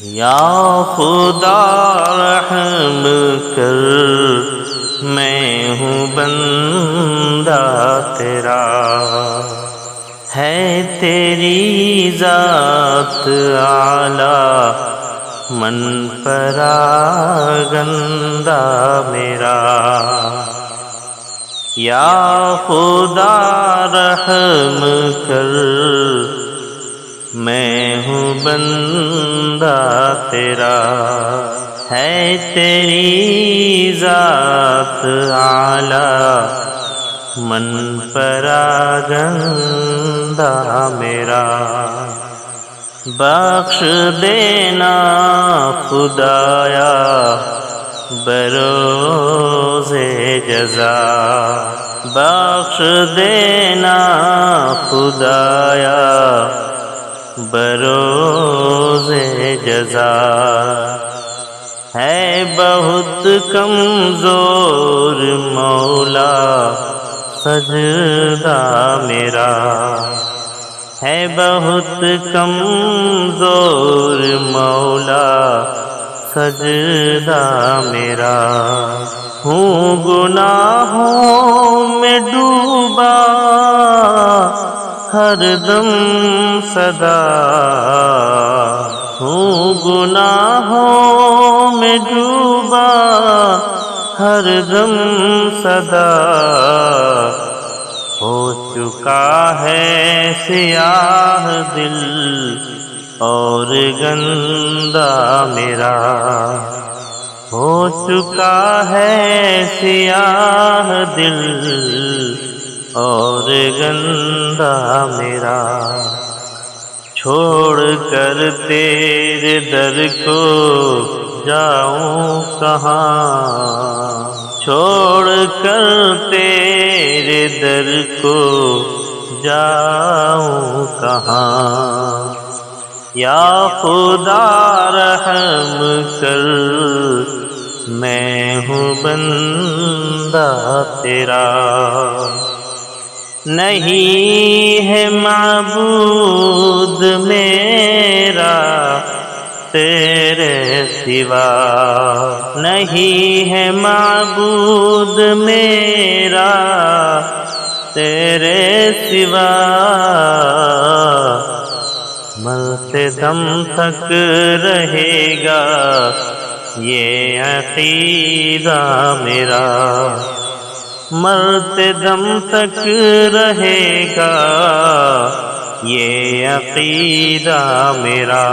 یا خدا رحم کر، میں ہوں بندہ تیرا، ہے تیری ذات اعلیٰ، من پراگندہ میرا۔ یا خدا رحم کر، میں ہوں بندہ تیرا، ہے تیری ذات اعلیٰ، من پراگندہ میرا۔ بخش دینا خدایا بروز جزا، بخش دینا خدایا بروز جزا۔ ہے بہت کمزور مولا سجدہ میرا، ہے بہت کمزور مولا سجدہ میرا۔ ہوں گناہوں میں ڈوبا ہر دم سدا، ہوں گناہوں میں ڈوبا ہر دم سدا۔ ہو چکا ہے سیاہ دل اور گندا میرا، ہو چکا ہے سیاہ دل اور گندا میرا۔ چھوڑ کر تیرے در کو جاؤں کہاں، چھوڑ کر تیرے در کو جاؤں کہاں۔ یا خدا رحم کر، میں ہوں بندہ تیرا، نہیں ہے معبود میرا تیرے سوا، نہیں ہے معبود میرا تیرے سوا۔ مرتے دم تک رہے گا یہ عقیدہ میرا، مرتے دم تک رہے گا یہ عقیدہ میرا۔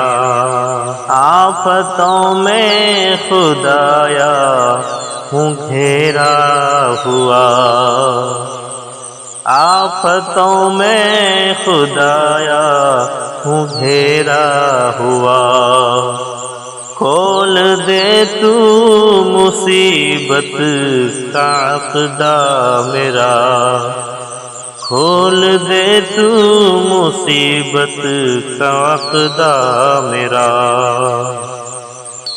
آفتوں میں خدایا ہوں گھیرا ہوا، آفتوں میں خدایا ہوں گھیرا ہوا۔ کھول دے تو مصیبت کا عقدہ میرا، کھول دے تو مصیبت کا عقدہ میرا۔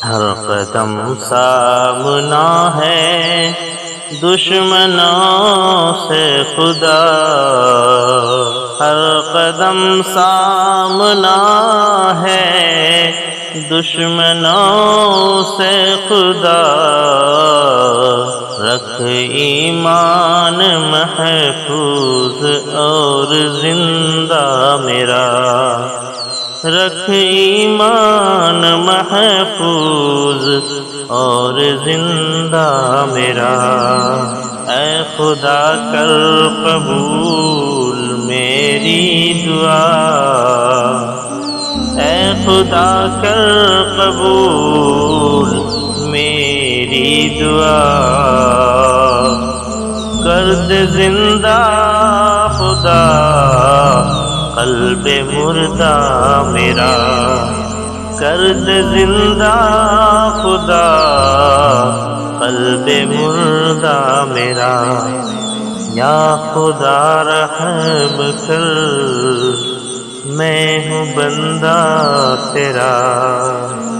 ہر قدم سامنا ہے دشمنوں سے خدا، ہر قدم سامنا ہے دشمنوں سے خدا۔ رکھ ایمان محفوظ اور زندہ میرا، رکھ ایمان محفوظ اور زندہ میرا۔ اے خدا کر قبول میری دعا، اے خدا کر قبول میری دعا۔ کر دے زندہ خدا قلب مردہ میرا، کر دے زندہ خدا قلب مردہ میرا۔ یا خدا رحم کر، میں ہوں بندہ تیرا،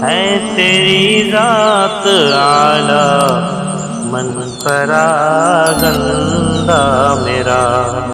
ہے تیری ذات اعلیٰ، من پراگندہ میرا۔